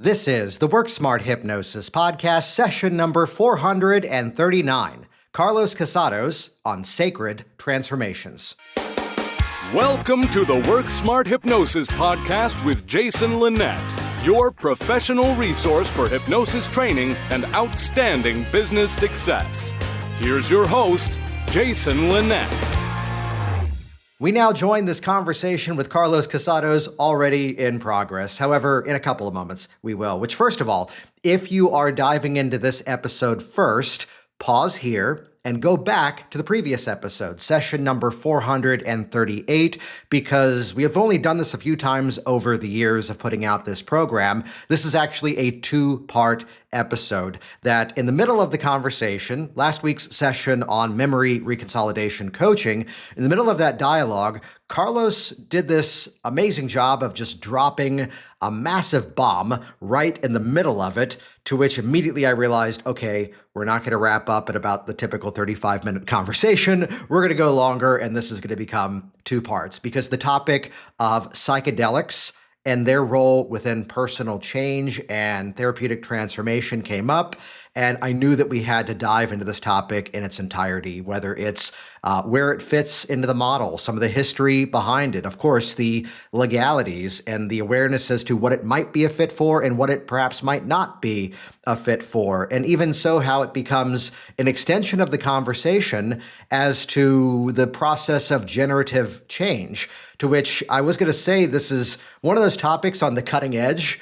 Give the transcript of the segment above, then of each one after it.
This is the Work Smart Hypnosis podcast, session number 439. Carlos Casados on sacred transformations. Welcome to the Work Smart Hypnosis podcast with Jason Linett, your professional resource for hypnosis training and outstanding business success. Here's your host, Jason Linett. We now join this conversation with Carlos Casados, already in progress. However, in a couple of moments, we will. Which, first of all, if you are diving into this episode first, pause here and go back to the previous episode, session number 438, because we have only done this a few times over the years of putting out this program. This is actually a two-part episode that in the middle of the conversation, last week's session on memory reconsolidation coaching, in the middle of that dialogue, Carlos did this amazing job of just dropping a massive bomb right in the middle of it, to which immediately I realized, okay, we're not going to wrap up at about the typical 35-minute conversation. We're going to go longer, and this is going to become two parts, because the topic of psychedelics and their role within personal change and therapeutic transformation came up. And I knew that we had to dive into this topic in its entirety, whether it's where it fits into the model, some of the history behind it, of course, the legalities and the awareness as to what it might be a fit for and what it perhaps might not be a fit for, and even so how it becomes an extension of the conversation as to the process of generative change, to which I was going to say this is one of those topics on the cutting edge.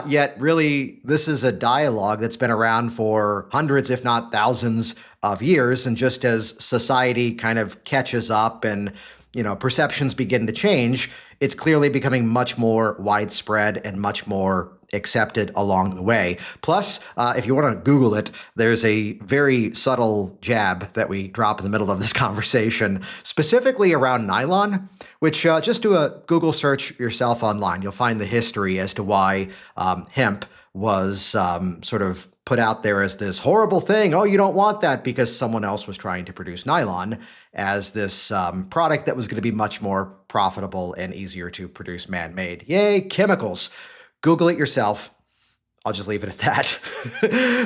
Yet really, this is a dialogue that's been around for hundreds, if not thousands of years. And just as society kind of catches up and, perceptions begin to change, it's clearly becoming much more widespread and much more accepted along the way. Plus, if you want to Google it, there's a very subtle jab that we drop in the middle of this conversation, specifically around nylon, which just do a Google search yourself online. You'll find the history as to why hemp was sort of put out there as this horrible thing. Oh, you don't want that, because someone else was trying to produce nylon as this product that was going to be much more profitable and easier to produce man-made. Yay, chemicals. Google it yourself. I'll just leave it at that.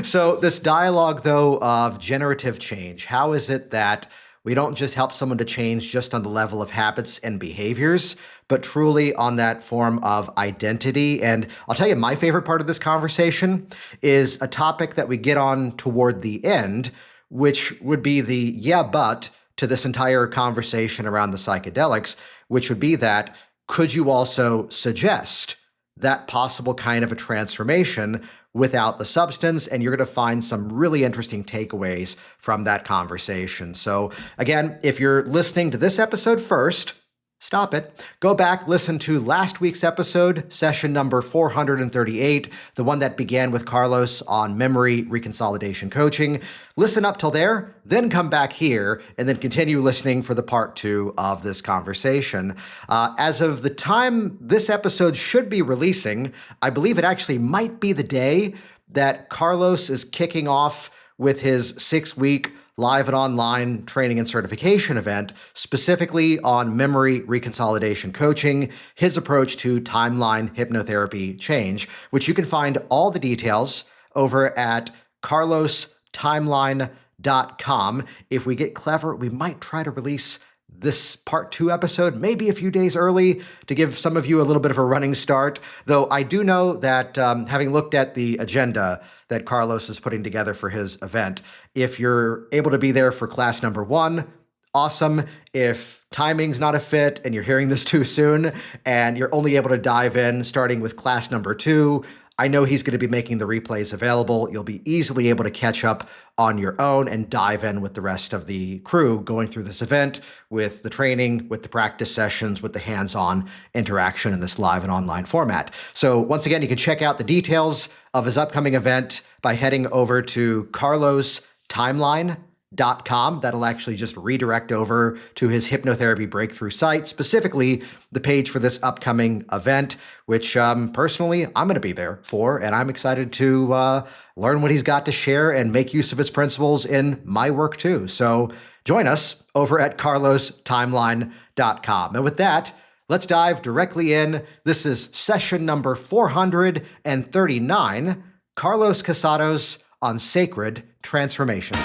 So this dialogue, though, of generative change, how is it that we don't just help someone to change just on the level of habits and behaviors, but truly on that form of identity? And I'll tell you, my favorite part of this conversation is a topic that we get on toward the end, which would be the yeah, but to this entire conversation around the psychedelics, which would be that, could you also suggest that possible kind of a transformation without the substance? And you're going to find some really interesting takeaways from that conversation. So again, if you're listening to this episode first, stop it. Go back, listen to last week's episode, session number 438, the one that began with Carlos on memory reconsolidation coaching. Listen up till there, then come back here, and then continue listening for the part two of this conversation. As of the time this episode should be releasing, I believe it actually might be the day that Carlos is kicking off with his 6-week live and online training and certification event, specifically on memory reconsolidation coaching, his approach to timeline hypnotherapy change, which you can find all the details over at carlostimeline.com. If we get clever, we might try to release this part 2 episode maybe a few days early to give some of you a little bit of a running start, though I do know that having looked at the agenda that Carlos is putting together for his event, if you're able to be there for class number 1, awesome. If timing's not a fit and you're hearing this too soon and you're only able to dive in starting with class number 2, I know he's going to be making the replays available. You'll be easily able to catch up on your own and dive in with the rest of the crew going through this event with the training, with the practice sessions, with the hands-on interaction in this live and online format. So once again, you can check out the details of his upcoming event by heading over to carlostimeline.com. That'll actually just redirect over to his hypnotherapy breakthrough site, specifically the page for this upcoming event, which personally I'm going to be there for, and I'm excited to learn what he's got to share and make use of his principles in my work too. So join us over at carlostimeline.com. And with that, Let's dive directly in. This is session number 439, Carlos Casados on sacred transformations.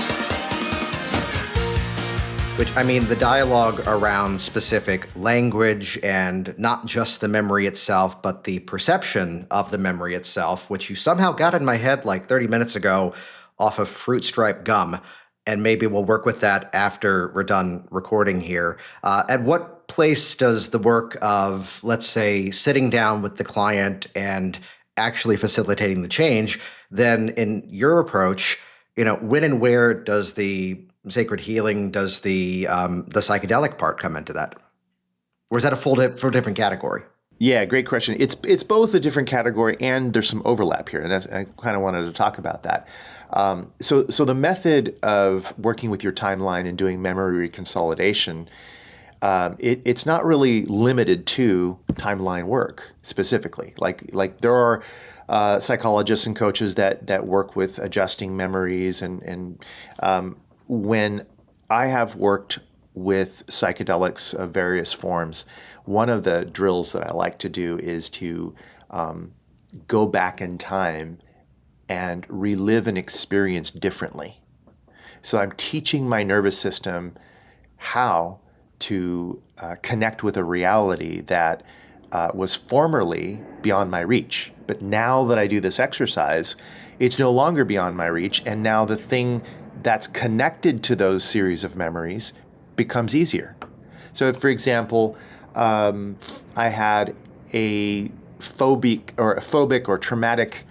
Which, I mean, the dialogue around specific language and not just the memory itself, but the perception of the memory itself, which you somehow got in my head like 30 minutes ago off of fruit stripe gum. And maybe we'll work with that after we're done recording here. At what place does the work of, let's say, sitting down with the client and actually facilitating the change, then in your approach, when and where does the sacred healing, does the psychedelic part come into that? Or is that a full different category? Yeah, great question. It's both a different category and there's some overlap here, and I kind of wanted to talk about that. So the method of working with your timeline and doing memory reconsolidation, it's not really limited to timeline work specifically. Like there are psychologists and coaches that work with adjusting memories, and when I have worked with psychedelics of various forms, one of the drills that I like to do is to go back in time and relive an experience differently. So I'm teaching my nervous system how to connect with a reality that was formerly beyond my reach. But now that I do this exercise, it's no longer beyond my reach. And now the thing that's connected to those series of memories becomes easier. So if, for example, I had a phobic or traumatic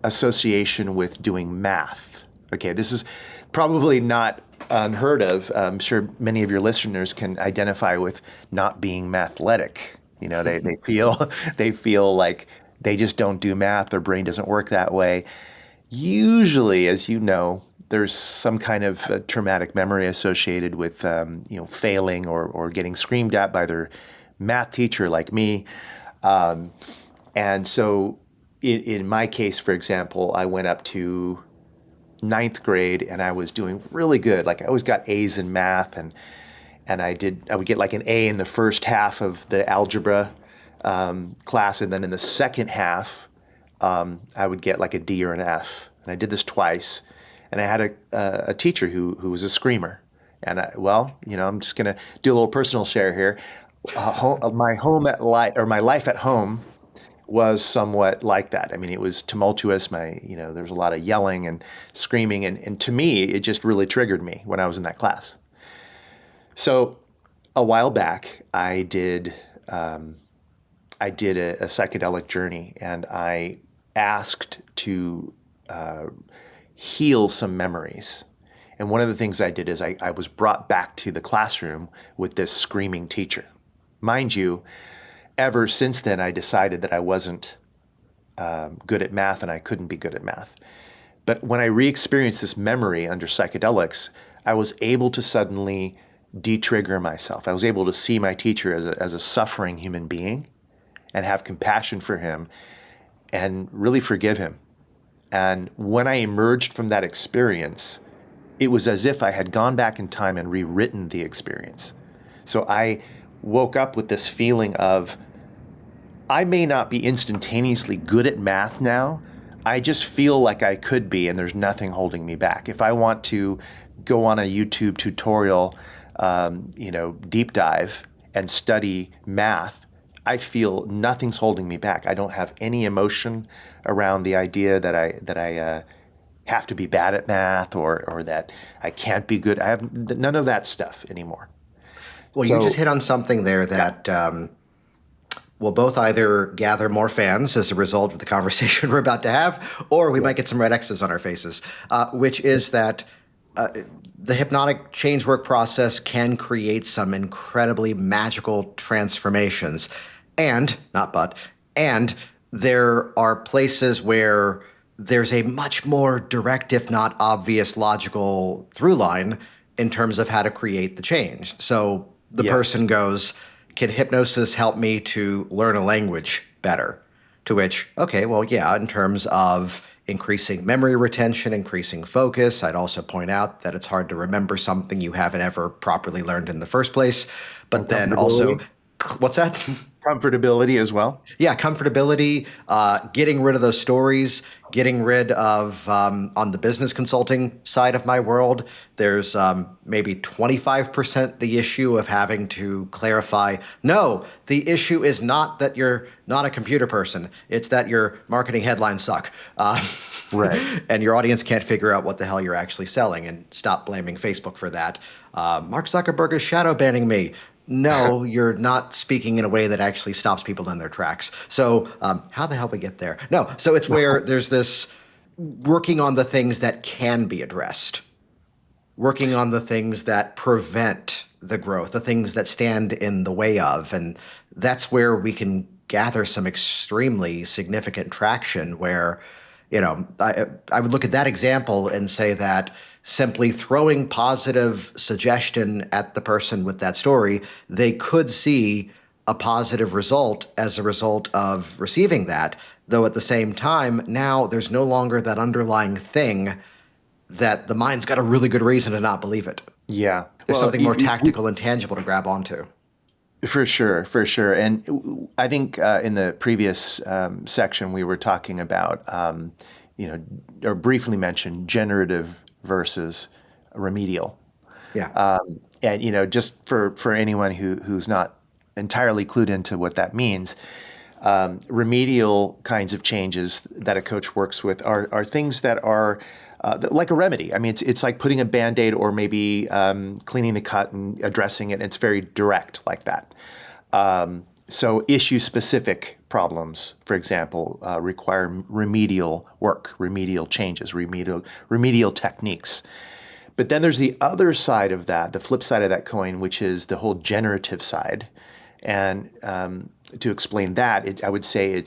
association with doing math. Okay, this is probably not unheard of. I'm sure many of your listeners can identify with not being mathletic. They feel like they just don't do math. Their brain doesn't work that way. Usually, as you know, there's some kind of traumatic memory associated with failing or getting screamed at by their math teacher, like me. And so in my case, for example, I went up to 9th grade and I was doing really good. Like I always got A's in math, and I would get like an A in the first half of the algebra class, and then in the second half, I would get like a D or an F. And I did this twice. And I had a teacher who was a screamer. And I'm just going to do a little personal share here. My life at home was somewhat like that. I mean, it was tumultuous. There was a lot of yelling and screaming. And to me, it just really triggered me when I was in that class. So a while back, I did a psychedelic journey, and I asked to heal some memories. And one of the things I did is I was brought back to the classroom with this screaming teacher. Mind you, ever since then, I decided that I wasn't good at math and I couldn't be good at math. But when I re-experienced this memory under psychedelics, I was able to suddenly de-trigger myself. I was able to see my teacher as a suffering human being and have compassion for him and really forgive him. And when I emerged from that experience, it was as if I had gone back in time and rewritten the experience. So I woke up with this feeling of, I may not be instantaneously good at math now. I just feel like I could be, and there's nothing holding me back. If I want to go on a YouTube tutorial, deep dive and study math, I feel nothing's holding me back. I don't have any emotion around the idea that I have to be bad at math or that I can't be good. I have none of that stuff anymore. Well, you just hit on something there that we'll both either gather more fans as a result of the conversation we're about to have, or we might get some red X's on our faces, which is that the hypnotic change work process can create some incredibly magical transformations. And there are places where there's a much more direct, if not obvious, logical through line in terms of how to create the change. So the person goes, can hypnosis help me to learn a language better? To which, okay, well, yeah, in terms of increasing memory retention, increasing focus. I'd also point out that it's hard to remember something you haven't ever properly learned in the first place. But then also, What's that? Comfortability as well. Yeah, comfortability, getting rid of those stories, getting rid of, on the business consulting side of my world, there's maybe 25% the issue of having to clarify, no, the issue is not that you're not a computer person. It's that your marketing headlines suck. Right. And your audience can't figure out what the hell you're actually selling, and stop blaming Facebook for that. Mark Zuckerberg is shadow banning me. No, you're not speaking in a way that actually stops people in their tracks. So how the hell we get there? No, so it's where there's this working on the things that can be addressed, working on the things that prevent the growth, the things that stand in the way of. And that's where we can gather some extremely significant traction where, I would look at that example and say that simply throwing positive suggestion at the person with that story, they could see a positive result as a result of receiving that. Though at the same time, now there's no longer that underlying thing that the mind's got a really good reason to not believe it. Yeah. There's something more tactical and tangible to grab onto. For sure, for sure. And I think in the previous section, we were talking about, or briefly mentioned generative versus remedial. Yeah. And, just for anyone who's not entirely clued into what that means, remedial kinds of changes that a coach works with are things that are like a remedy. I mean, it's like putting a Band-Aid or maybe cleaning the cut and addressing it. It's very direct like that. So issue-specific problems, for example, require remedial work, remedial changes, remedial techniques. But then there's the other side of that, the flip side of that coin, which is the whole generative side. And to explain that, I would say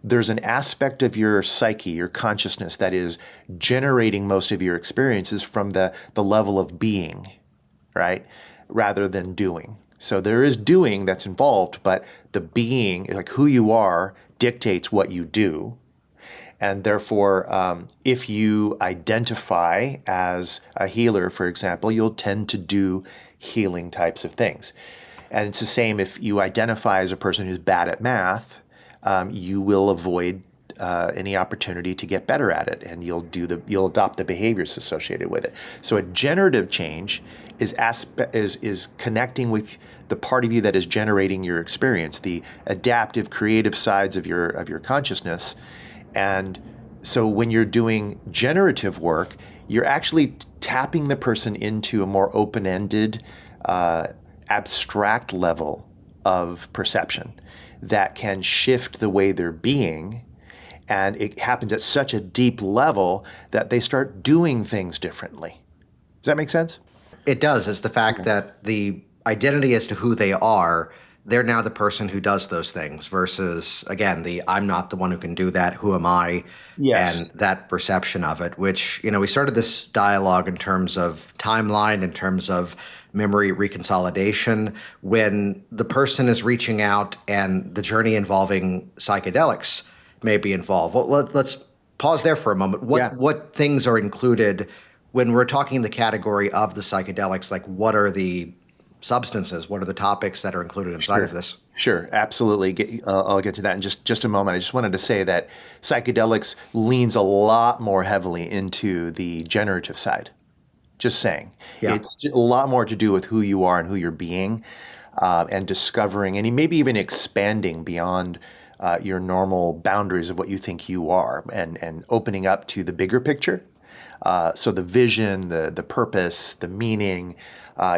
there's an aspect of your psyche, your consciousness, that is generating most of your experiences from the level of being, right, rather than doing. So there is doing that's involved, but the being, like who you are, dictates what you do. And therefore, if you identify as a healer, for example, you'll tend to do healing types of things. And it's the same if you identify as a person who's bad at math, you will avoid any opportunity to get better at it, and you'll adopt the behaviors associated with it. So a generative change is connecting with the part of you that is generating your experience, the adaptive, creative sides of your consciousness. And so when you're doing generative work, you're actually tapping the person into a more open-ended, abstract level of perception that can shift the way they're being. And it happens at such a deep level that they start doing things differently. Does that make sense? It does. It's the fact that the identity as to who they are, they're now the person who does those things versus, again, I'm not the one who can do that. Who am I? Yes. And that perception of it, which, we started this dialogue in terms of timeline, in terms of memory reconsolidation, when the person is reaching out and the journey involving psychedelics may be involved. Well, let's pause there for a moment. What things are included when we're talking the category of the psychedelics? Like, what are the substances? What are the topics that are included inside of this? Sure, absolutely. I'll get to that in just a moment. I just wanted to say that psychedelics leans a lot more heavily into the generative side. Just saying. Yeah. It's a lot more to do with who you are and who you're being, and discovering and maybe even expanding beyond your normal boundaries of what you think you are, and opening up to the bigger picture. So the vision, the purpose, the meaning,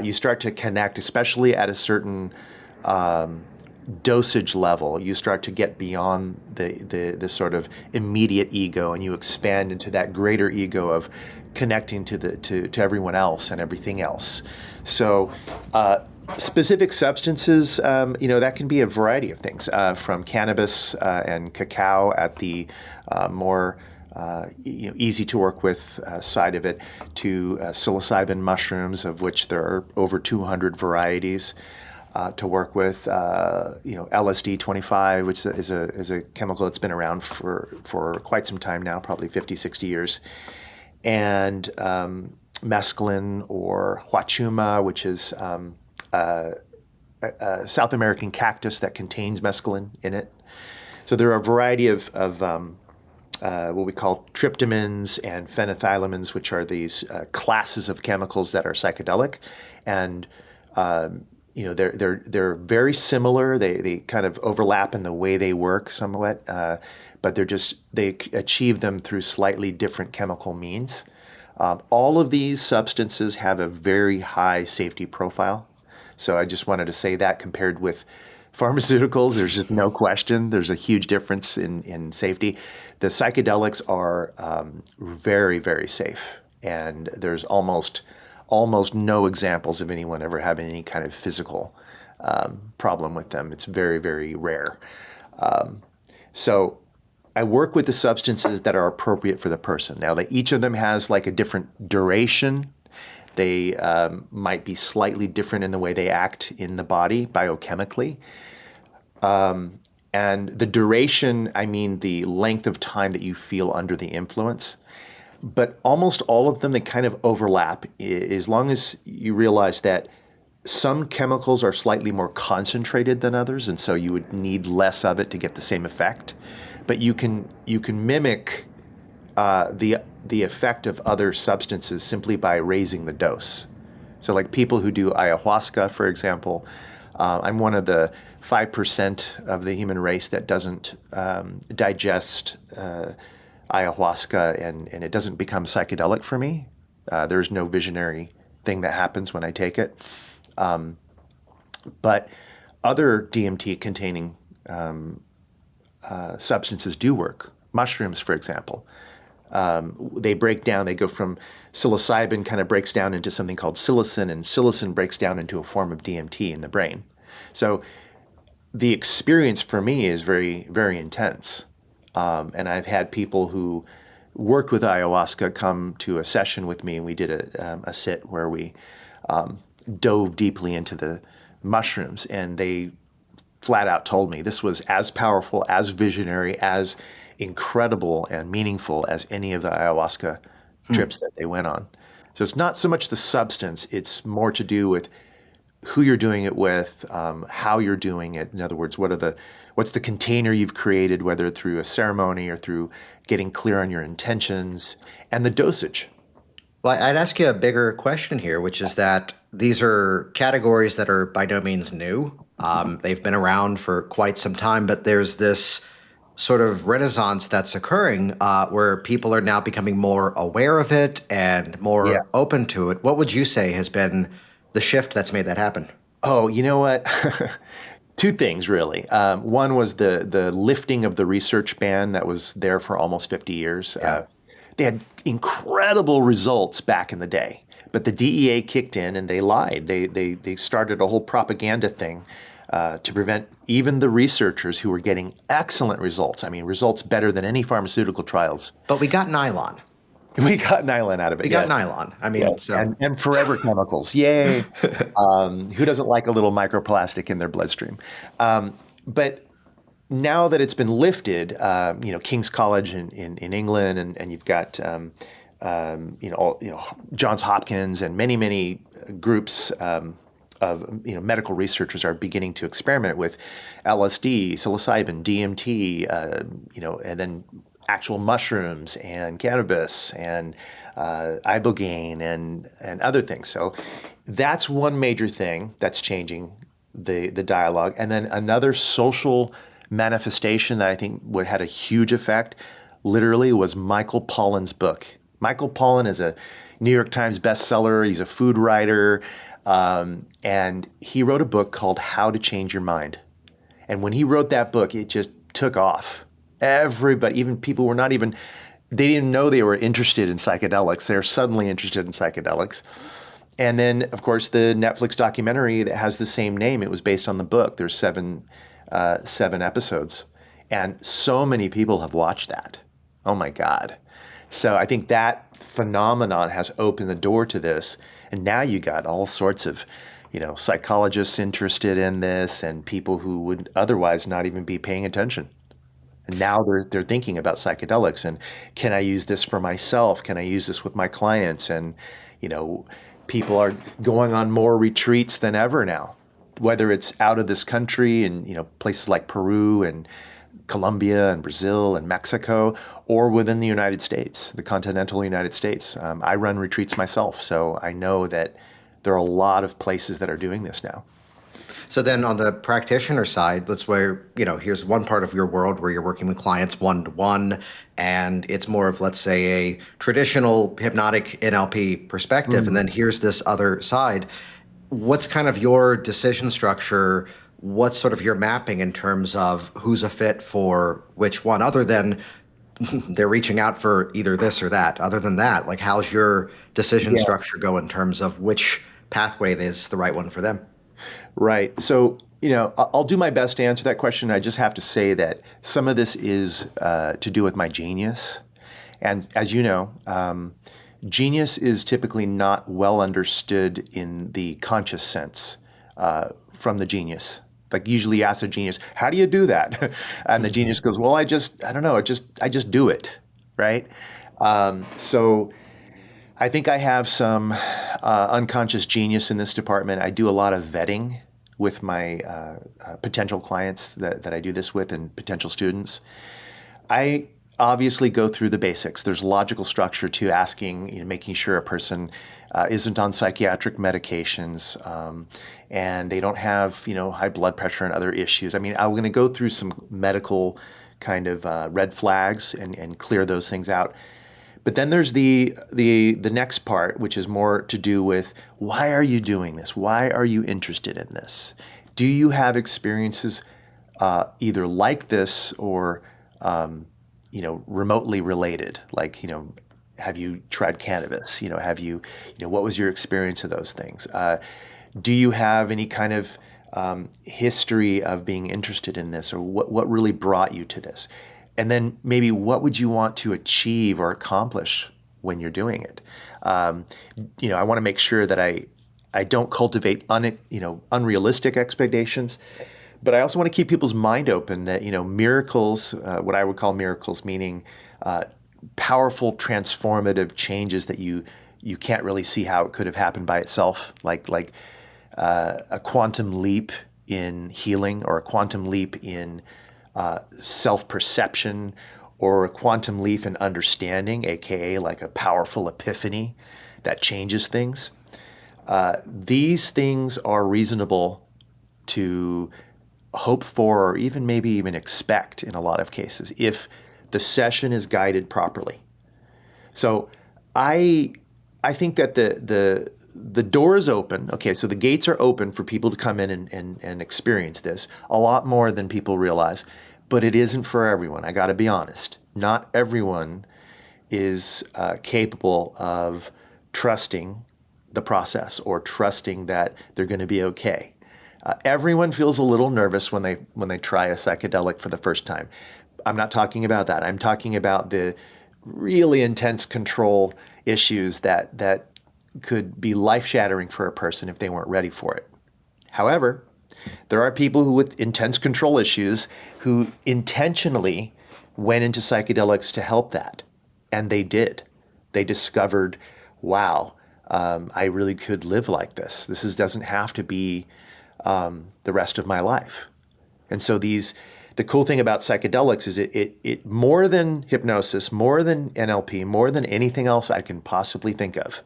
you start to connect, especially at a certain dosage level. You start to get beyond the sort of immediate ego, and you expand into that greater ego of connecting to everyone else and everything else. So specific substances, that can be a variety of things, from cannabis and cacao at the more easy to work with side of it, to psilocybin mushrooms, of which there are over 200 varieties to work with. LSD-25, which is a chemical that's been around for quite some time now, probably 50, 60 years. And mescaline or huachuma, which is South American cactus that contains mescaline in it. So there are a variety of what we call tryptamines and phenethylamines, which are these classes of chemicals that are psychedelic, and they're very similar. They kind of overlap in the way they work somewhat, but they achieve them through slightly different chemical means. All of these substances have a very high safety profile. So I just wanted to say that compared with pharmaceuticals, there's just no question. There's a huge difference in safety. The psychedelics are very, very safe, and there's almost no examples of anyone ever having any kind of physical problem with them. It's very, very rare. So I work with the substances that are appropriate for the person. Now, each of them has like a different duration. They might be slightly different in the way they act in the body biochemically. And the duration, I mean the length of time that you feel under the influence. But almost all of them, they kind of overlap, as long as you realize that some chemicals are slightly more concentrated than others, and so you would need less of it to get the same effect. But you can mimic the effect of other substances simply by raising the dose. So like people who do ayahuasca, for example, I'm one of the 5% of the human race that doesn't digest ayahuasca, and it doesn't become psychedelic for me. There's no visionary thing that happens when I take it. But other DMT-containing substances do work. Mushrooms, for example. They break down, they go from psilocybin kind of breaks down into something called psilocin, and psilocin breaks down into a form of DMT in the brain. So the experience for me is very, very intense. And I've had people who worked with ayahuasca come to a session with me, and we did a sit where we dove deeply into the mushrooms, and they flat out told me this was as powerful, as visionary, as incredible and meaningful as any of the ayahuasca trips that they went on. So it's not so much the substance, it's more to do with who you're doing it with, how you're doing it. In other words, what's the container you've created, whether through a ceremony or through getting clear on your intentions, and the dosage. Well, I'd ask you a bigger question here, which is that these are categories that are by no means new. They've been around for quite some time, but there's this sort of renaissance that's occurring where people are now becoming more aware of it and more open to it. What would you say has been the shift that's made that happen? Oh, you know what? Two things, really. One was the lifting of the research ban that was there for almost 50 years. Yeah. They had incredible results back in the day, but the DEA kicked in and they lied. They started a whole propaganda thing to prevent even the researchers who were getting excellent results. I mean, results better than any pharmaceutical trials. But we got nylon. We got nylon out of it. We got nylon. I mean, yes. so. And forever chemicals. Yay. Who doesn't like a little microplastic in their bloodstream? But now that it's been lifted, King's College in England, and you've got Johns Hopkins and many groups of medical researchers are beginning to experiment with LSD, psilocybin, DMT, and then actual mushrooms and cannabis and ibogaine and other things. So that's one major thing that's changing the dialogue. And then another social manifestation that I think had a huge effect, literally, was Michael Pollan's book. Michael Pollan is a New York Times bestseller. He's a food writer. And he wrote a book called How to Change Your Mind. And when he wrote that book, it just took off. Everybody, even people who they didn't know they were interested in psychedelics. They're suddenly interested in psychedelics. And then, of course, the Netflix documentary that has the same name, it was based on the book. There's seven episodes. And so many people have watched that. Oh my God. So I think that phenomenon has opened the door to this. And now you got all sorts of, psychologists interested in this and people who would otherwise not even be paying attention. And now they're thinking about psychedelics and, can I use this for myself? Can I use this with my clients? And, people are going on more retreats than ever now whether it's out of this country and places like Peru and Colombia and Brazil and Mexico, or within the United States, the continental United States. I run retreats myself, so I know that there are a lot of places that are doing this now. So then on the practitioner side, that's where, here's one part of your world where you're working with clients one-to-one, and it's more of, let's say, a traditional hypnotic NLP perspective. And then here's this other side. What's kind of your decision structure? What's sort of your mapping in terms of who's a fit for which one, other than they're reaching out for either this or that? Other than that, like, how's your decision structure go in terms of which pathway is the right one for them? Right. So, I'll do my best to answer that question. I just have to say that some of this is to do with my genius. And as you know, genius is typically not well understood in the conscious sense from the genius. Like, usually you ask a genius, how do you do that? And the genius goes, well, I don't know. I just do it. Right. So I think I have some unconscious genius in this department. I do a lot of vetting with my potential clients that I do this with and potential students. I obviously go through the basics. There's logical structure to asking, making sure a person isn't on psychiatric medications and they don't have, high blood pressure and other issues. I mean, I'm going to go through some medical kind of red flags and clear those things out. But then there's the next part, which is more to do with, why are you doing this? Why are you interested in this? Do you have experiences either like this or remotely related? Like, have you tried cannabis? Have you, what was your experience of those things? Do you have any kind of history of being interested in this, or what really brought you to this? And then maybe what would you want to achieve or accomplish when you're doing it? I want to make sure that I don't cultivate unrealistic expectations, but I also want to keep people's mind open that, miracles, what I would call miracles, meaning powerful transformative changes that you can't really see how it could have happened by itself, like a quantum leap in healing, or a quantum leap in self-perception, or a quantum leap in understanding, aka like a powerful epiphany that changes things. These things are reasonable to hope for, or even maybe even expect in a lot of cases, if the session is guided properly. So I think that the door is open. Okay, so the gates are open for people to come in and experience this a lot more than people realize. But it isn't for everyone. I got to be honest. Not everyone is capable of trusting the process or trusting that they're going to be okay. Everyone feels a little nervous when they try a psychedelic for the first time. I'm not talking about that. I'm talking about the really intense control issues that could be life-shattering for a person if they weren't ready for it. However, there are people who with intense control issues who intentionally went into psychedelics to help that. And they did. They discovered, wow, I really could live like this. This doesn't have to be the rest of my life. And so the cool thing about psychedelics is it more than hypnosis, more than NLP, more than anything else I can possibly think of,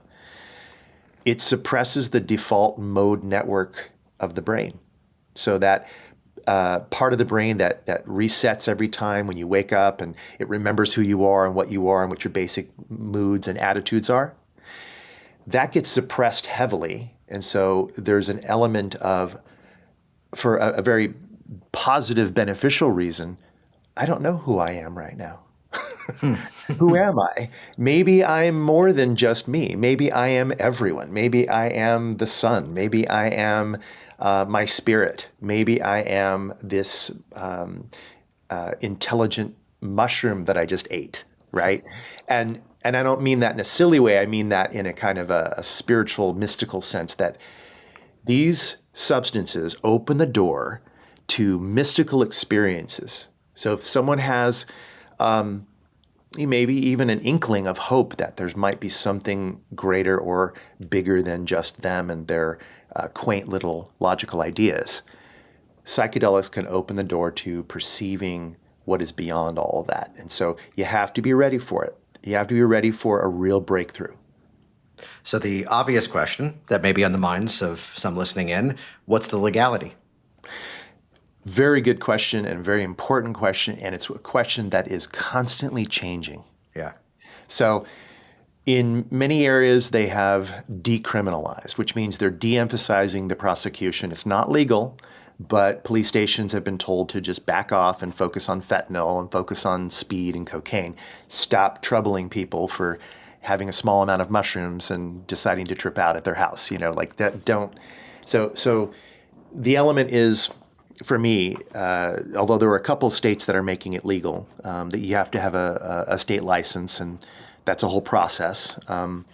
it suppresses the default mode network of the brain. So that part of the brain that resets every time when you wake up, and it remembers who you are and what your basic moods and attitudes are, that gets suppressed heavily. And so there's an element of, for a very positive, beneficial reason, I don't know who I am right now. Who am I? Maybe I'm more than just me. Maybe I am everyone. Maybe I am the sun. Maybe I am my spirit. Maybe I am this intelligent mushroom that I just ate, right? And I don't mean that in a silly way. I mean that in a kind of a spiritual, mystical sense, that these substances open the door to mystical experiences. So if someone has, maybe even an inkling of hope that there might be something greater or bigger than just them and their quaint little logical ideas, psychedelics can open the door to perceiving what is beyond all of that. And so you have to be ready for it. You have to be ready for a real breakthrough. So the obvious question that may be on the minds of some listening in, what's the legality? Very good question and very important question. And it's a question that is constantly changing. Yeah. So in many areas, they have decriminalized, which means they're de-emphasizing the prosecution. It's not legal, but police stations have been told to just back off and focus on fentanyl and focus on speed and cocaine. Stop troubling people for having a small amount of mushrooms and deciding to trip out at their house, like that. So the element is, for me, although there are a couple states that are making it legal, that you have to have a state license, and that's a whole process. And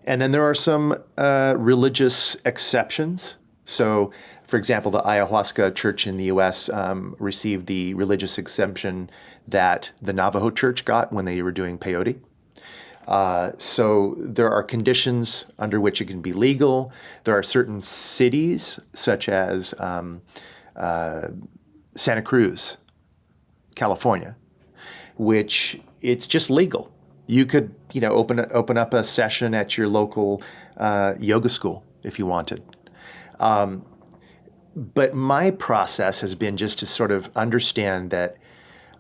then there are some religious exceptions. So, for example, the Ayahuasca Church in the U.S. Received the religious exemption that the Navajo Church got when they were doing peyote. So there are conditions under which it can be legal. There are certain cities, such as Santa Cruz, California, which it's just legal. You could, open up a session at your local yoga school if you wanted. But my process has been just to sort of understand that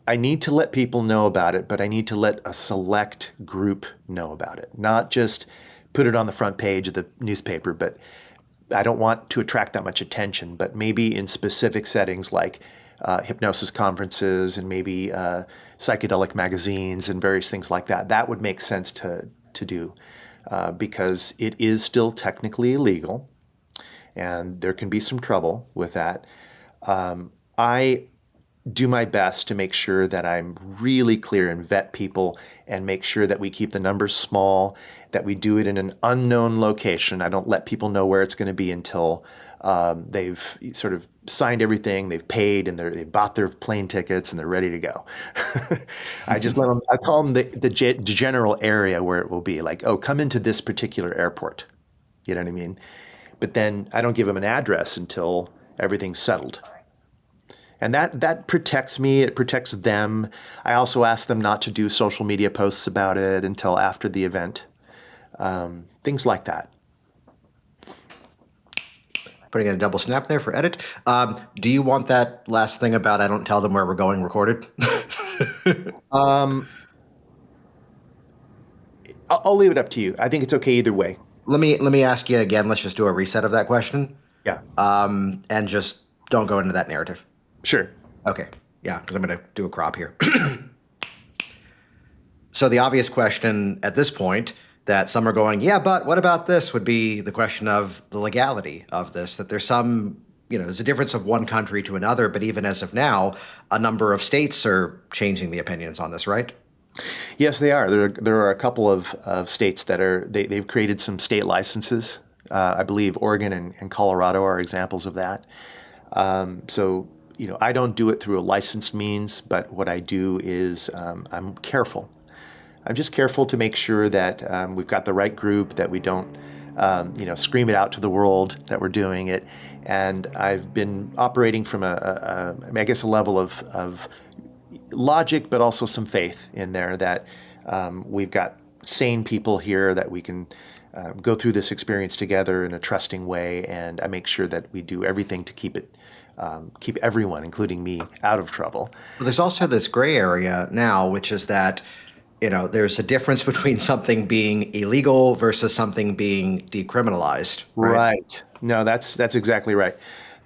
I need to let people know about it, but I need to let a select group know about it, not just put it on the front page of the newspaper, but I don't want to attract that much attention, but maybe in specific settings like hypnosis conferences and maybe psychedelic magazines and various things like that. That would make sense to do because it is still technically illegal, and there can be some trouble with that. I do my best to make sure that I'm really clear and vet people and make sure that we keep the numbers small, that we do it in an unknown location. I don't let people know where it's going to be until they've sort of signed everything, they've paid, and they've bought their plane tickets, and they're ready to go. I just let them, I tell them the general area where it will be, like, oh, come into this particular airport. You know what I mean? But then I don't give them an address until everything's settled. And that protects me. It protects them. I also ask them not to do social media posts about it until after the event. Things like that. Putting in a double snap there for edit. Do you want that last thing about I don't tell them where we're going recorded? I'll leave it up to you. I think it's okay either way. Let me ask you again. Let's just do a reset of that question. Yeah. And just don't go into that narrative. Sure. Okay. Yeah, because I'm going to do a crop here. So the obvious question at this point that some are going, yeah, but what about this, would be the question of the legality of this, that there's some, there's a difference of one country to another, but even as of now, a number of states are changing the opinions on this, right? Yes, they are. There are a couple of states that they've created some state licenses. I believe Oregon and Colorado are examples of that. So, I don't do it through a licensed means, but what I do is I'm careful. I'm just careful to make sure that we've got the right group, that we don't, scream it out to the world that we're doing it. And I've been operating from a level of logic, but also some faith in there that we've got sane people here that we can go through this experience together in a trusting way. And I make sure that we do everything to keep everyone, including me, out of trouble. Well, there's also this gray area now, which is that, there's a difference between something being illegal versus something being decriminalized. Right. No, that's exactly right.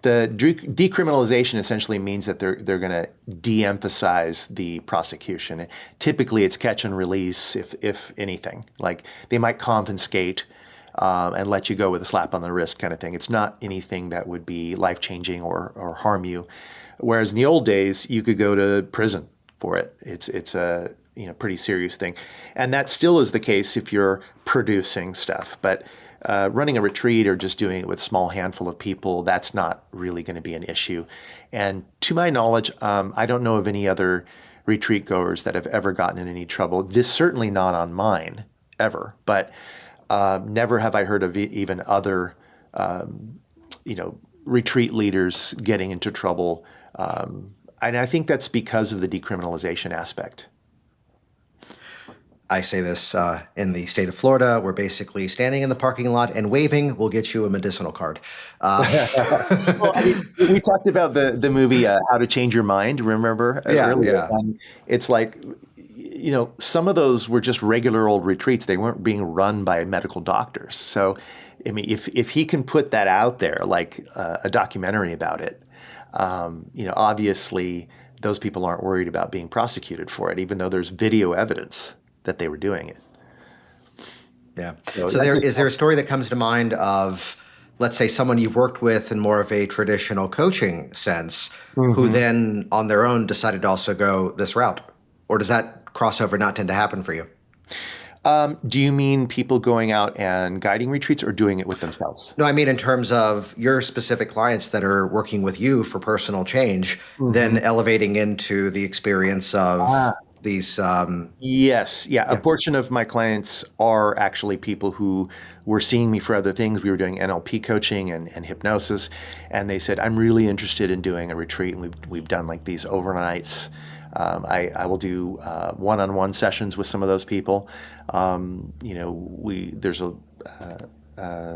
The decriminalization essentially means that they're going to de-emphasize the prosecution. Typically, it's catch and release, if anything. Like they might confiscate and let you go with a slap on the wrist kind of thing. It's not anything that would be life-changing or harm you. Whereas in the old days, you could go to prison for it. It's a pretty serious thing, and that still is the case if you're producing stuff. But running a retreat or just doing it with a small handful of people, that's not really going to be an issue. And to my knowledge, I don't know of any other retreat goers that have ever gotten in any trouble. This certainly not on mine, ever. But never have I heard of even other, retreat leaders getting into trouble. And I think that's because of the decriminalization aspect. I say this in the state of Florida, where basically standing in the parking lot and waving will get you a medicinal card. Well, I mean, we talked about the movie How to Change Your Mind, remember? Earlier. Yeah. And it's like, some of those were just regular old retreats. They weren't being run by medical doctors. So, I mean, if he can put that out there, like a documentary about it, obviously those people aren't worried about being prosecuted for it, even though there's video evidence that they were doing it. Yeah. So is there a story that comes to mind of, let's say, someone you've worked with in more of a traditional coaching sense, who then on their own decided to also go this route? Or does that crossover not tend to happen for you? Do you mean people going out and guiding retreats or doing it with themselves? No, I mean in terms of your specific clients that are working with you for personal change, then elevating into the experience of these. Yes. Yeah. A portion of my clients are actually people who were seeing me for other things. We were doing NLP coaching and hypnosis. And they said, I'm really interested in doing a retreat. And we've done like these overnights. I will do one-on-one sessions with some of those people. There's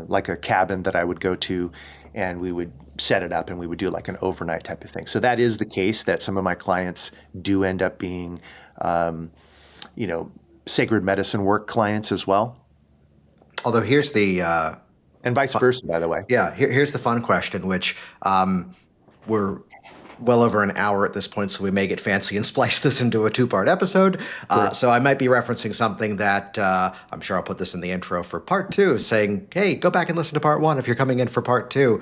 like a cabin that I would go to, and we would set it up and we would do like an overnight type of thing. So that is the case, that some of my clients do end up being, sacred medicine work clients as well. Although here's the and vice versa, by the way. Yeah, here's the fun question, which we're well over an hour at this point, so we may get fancy and splice this into a two-part episode. Sure. So I might be referencing something that I'm sure I'll put this in the intro for part 2, saying, hey, go back and listen to part 1 if you're coming in for part 2,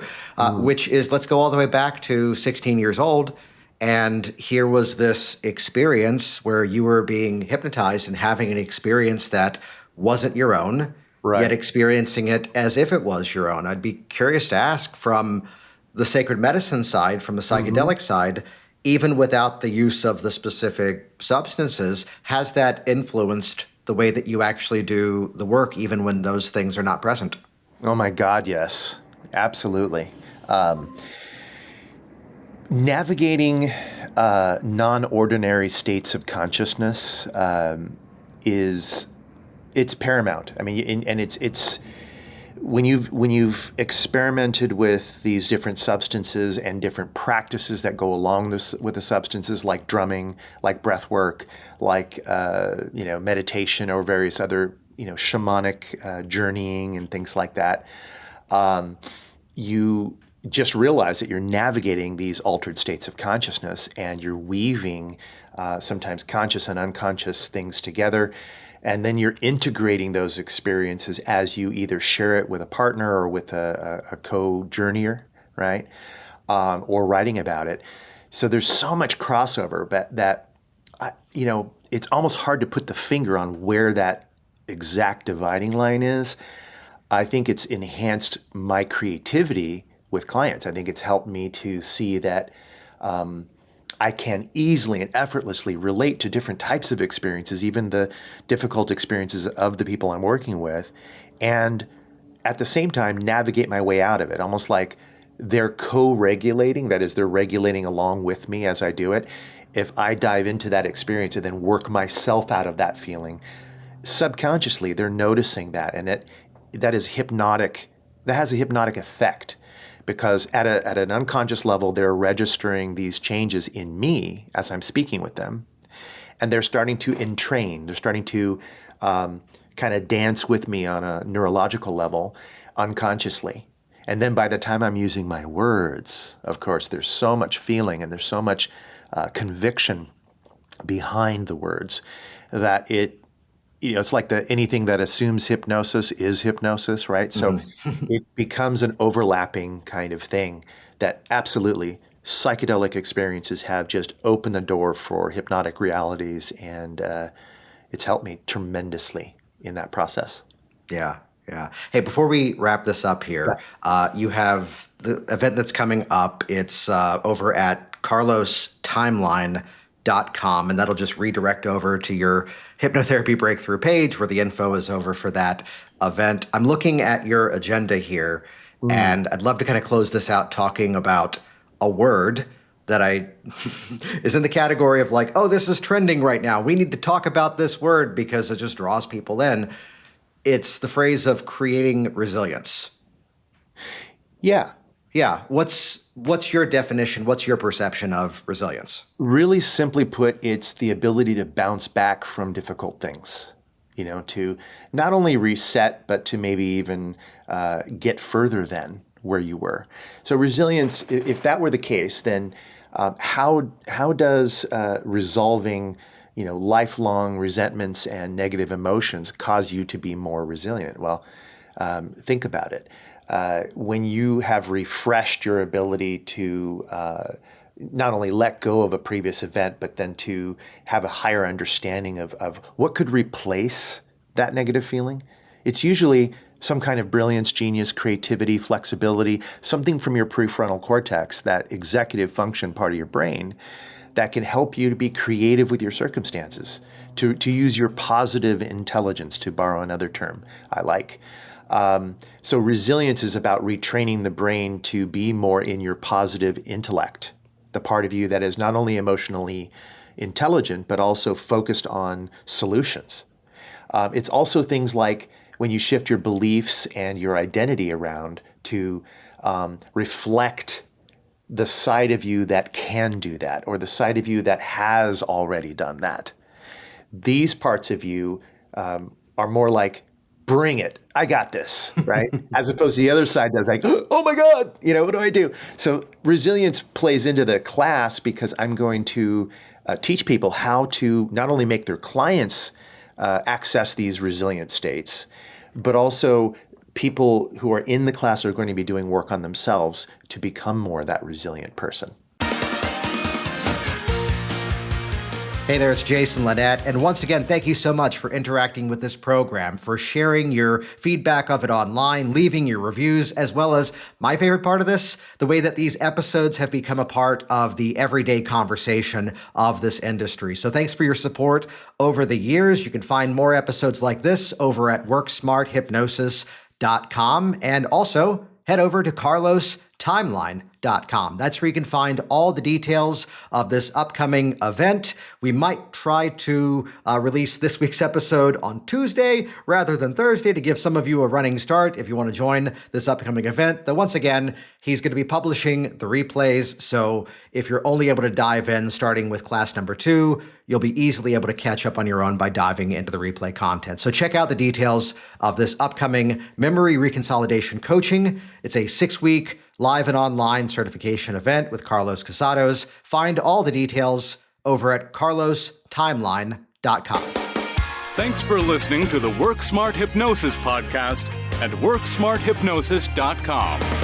which is, let's go all the way back to 16 years old. And here was this experience where you were being hypnotized and having an experience that wasn't your own, yet experiencing it as if it was your own. I'd be curious to ask, from the sacred medicine side, from the psychedelic side, even without the use of the specific substances, has that influenced the way that you actually do the work, even when those things are not present? Oh my God, yes, absolutely. Navigating non-ordinary states of consciousness it's paramount. I mean, and it's when you've experimented with these different substances and different practices that go along with the substances, like drumming, like breath work, like meditation, or various other shamanic journeying and things like that, you just realize that you're navigating these altered states of consciousness, and you're weaving sometimes conscious and unconscious things together. And then you're integrating those experiences as you either share it with a partner or with a co-journeyer, right? Or writing about it. So there's so much crossover that it's almost hard to put the finger on where that exact dividing line is. I think it's enhanced my creativity with clients. I think it's helped me to see that I can easily and effortlessly relate to different types of experiences, even the difficult experiences of the people I'm working with, and at the same time navigate my way out of it, almost like they're co-regulating. That is, they're regulating along with me as I do it. If I dive into that experience and then work myself out of that feeling, subconsciously they're noticing that, and that is hypnotic. That has a hypnotic effect. Because at an unconscious level, they're registering these changes in me as I'm speaking with them, and they're starting to entrain. They're starting to kind of dance with me on a neurological level, unconsciously. And then by the time I'm using my words, of course, there's so much feeling and there's so much conviction behind the words that it's like anything that assumes hypnosis is hypnosis, right? So it becomes an overlapping kind of thing that absolutely psychedelic experiences have just opened the door for hypnotic realities, and it's helped me tremendously in that process. Yeah. Hey, before we wrap this up here, you have the event that's coming up. It's over at Carlos Timeline hypnotherapy.com, and that'll just redirect over to your hypnotherapy breakthrough page where the info is over for that event. I'm looking at your agenda here, and I'd love to kind of close this out talking about a word that is in the category of like, oh, this is trending right now. We need to talk about this word because it just draws people in. It's the phrase of creating resilience. Yeah. Yeah. What's your definition? What's your perception of resilience? Really simply put, it's the ability to bounce back from difficult things, to not only reset, but to maybe even get further than where you were. So resilience, if that were the case, then how does resolving lifelong resentments and negative emotions cause you to be more resilient? Well, think about it. When you have refreshed your ability to not only let go of a previous event, but then to have a higher understanding of what could replace that negative feeling, it's usually some kind of brilliance, genius, creativity, flexibility, something from your prefrontal cortex, that executive function part of your brain, that can help you to be creative with your circumstances, to use your positive intelligence, to borrow another term I like. So resilience is about retraining the brain to be more in your positive intellect, the part of you that is not only emotionally intelligent, but also focused on solutions. It's also things like when you shift your beliefs and your identity around to reflect the side of you that can do that, or the side of you that has already done that. These parts of you are more like, bring it, I got this, right? As opposed to the other side that's like, oh my God, what do I do? So resilience plays into the class because I'm going to teach people how to not only make their clients access these resilient states, but also people who are in the class are going to be doing work on themselves to become more that resilient person. Hey there, it's Jason Linett, and once again, thank you so much for interacting with this program, for sharing your feedback of it online, leaving your reviews, as well as my favorite part of this, the way that these episodes have become a part of the everyday conversation of this industry. So thanks for your support over the years. You can find more episodes like this over at worksmarthypnosis.com, and also head over to carlostimeline.com. That's where you can find all the details of this upcoming event. We might try to release this week's episode on Tuesday rather than Thursday to give some of you a running start if you want to join this upcoming event. Though once again, he's going to be publishing the replays, so if you're only able to dive in starting with class number 2, you'll be easily able to catch up on your own by diving into the replay content. So check out the details of this upcoming memory reconsolidation coaching. It's a 6-week live and online certification event with Carlos Casados. Find all the details over at carlostimeline.com. Thanks for listening to the Work Smart Hypnosis podcast at worksmarthypnosis.com.